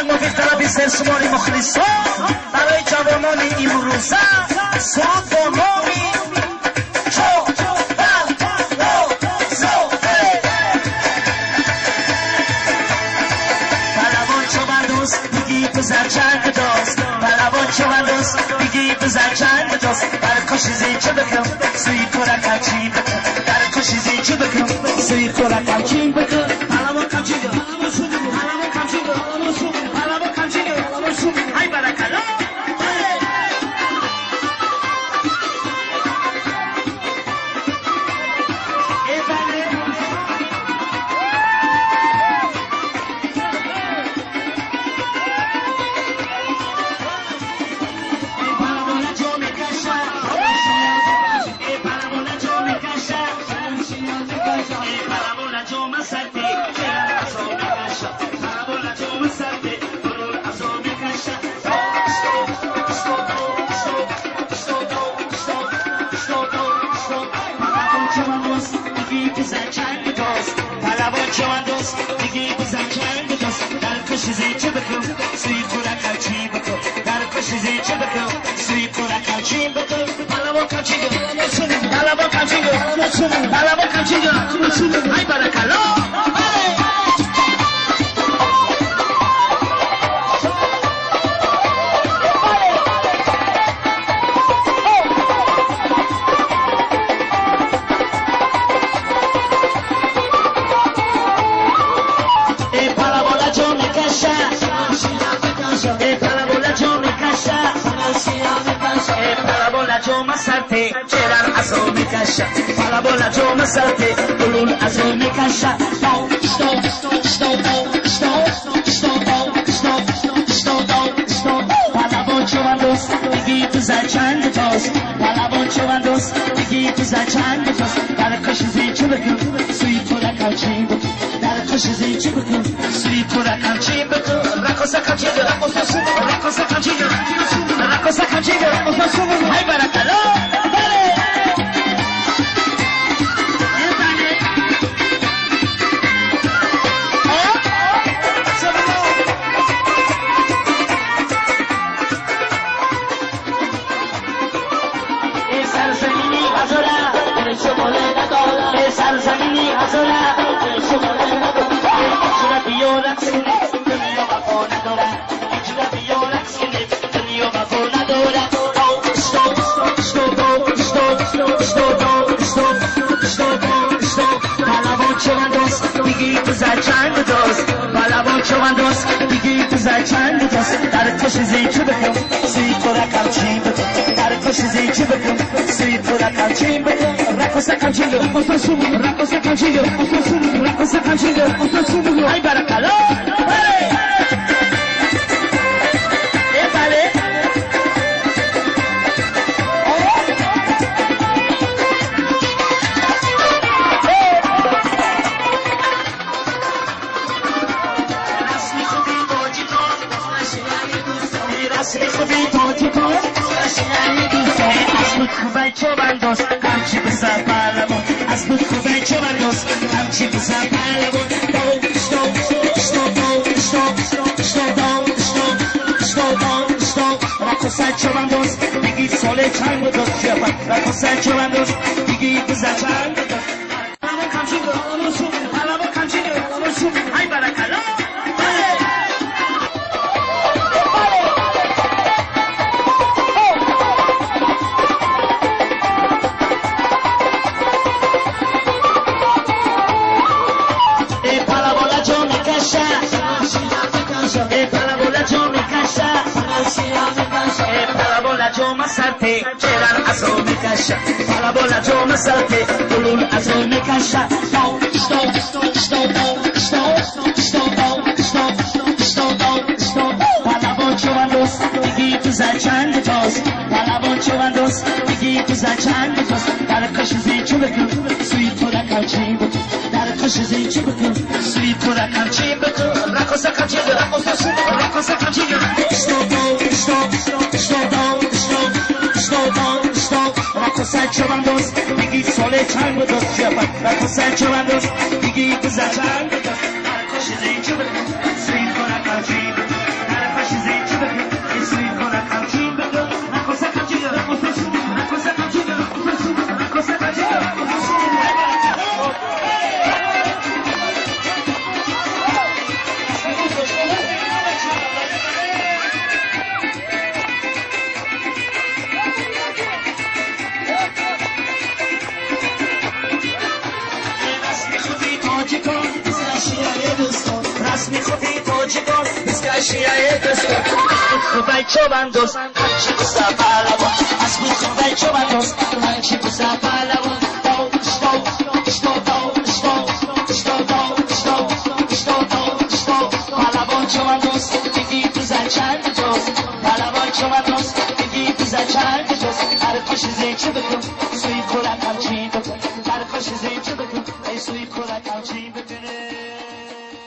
مفیدتر بیشتر شماری مخلصا برای جوانان امروزه سرود با نامی پلوان چوبن دوست دیگی بزر چند دوست پلوان چوبن دوست دیگی بزر چند دوست در کشیزی چه بکن سوی کلک چی بکن در کشیزی چه بکن سوی کلک چی بکن پلوان کم چی بکن پلوان کم چی بکن پلوان کم چی بکن های برکلا پلوان چوبن دوست دیگی بزن چند دوست در کشیزی چه بکن سوی کلک چی بکن در کشیزی چه بکن سوی کلک چی بکن پلوان کم چی بکن پلوان کم چی بکن پلوان کم چی بکن های برکلا مسرته چرا ازو میکشه بالا بالا جو مسرته بلون ازو میکشه پلوان چوبن دوست دیگی بزن چند دوست پلوان چوبن دوست دیگی بزن چند دوست در کشیزی چه بکن سوی کلک چی بکن در کشیزی چه بکن سوی کلک چی بکن رقص کم چی رقص کم چی رقص کم چی های برکلا سرزمینی هزاره اجربی و رقص دنیا وفا نداره اجربی و رقص دنیا وفا نداره پلوان چوبن دوست دیگی بزر چند دوست پلوان چوبن دوست دیگی بزر چند دوست در کشیزی چه بکن سوی کلک چی بکن در کشیزی چه بکن سوی کلک چی بکن رقص کم چی رقص کم چی رقص کم چی های برکلا خوبه چوبن دوست همچی بزن پلوان از بود خوبه چوبن دوست همچی بزن پلوان رقص چوبن دوست دیگی ساله چند دوست شفت رقص چوبن دوست دیگی بزن چند دوست پلوان کم چی پلوان کم چی های برکلا مسرته چرا ازو میکشه بالا بالا جو مسرته بلون ازو میکشه پلوان چوبن دوست دیگی بزن چند دوست پلوان چوبن دوست دیگی بزن چند دوست در کشیزی چه بکن سوی کلک چی بکن در کشیزی چه بکن سوی کلک چی بکن رقص کم چی رقص کم چی رقص چوبن دوست دیگی ساله چند دوست شفت رقص چوبن دوست دیگی بزن چند دوست در کشیزی چه بکن سوی کلک چی بکن میخوبی تو جگان بسکشی ایتسکو از بود چو بندوز هرچی بزا پالوان از بود چو بندوز هرچی بزا پالوان پالوان چو بندوز دیگی تو زچند جوز پالوان چو بندوز دیگی تو زچند جوز هر خوش زی چه بکن سوی کلک همچین بکن هر خوش زی چه بکن ای سوی کلک همچین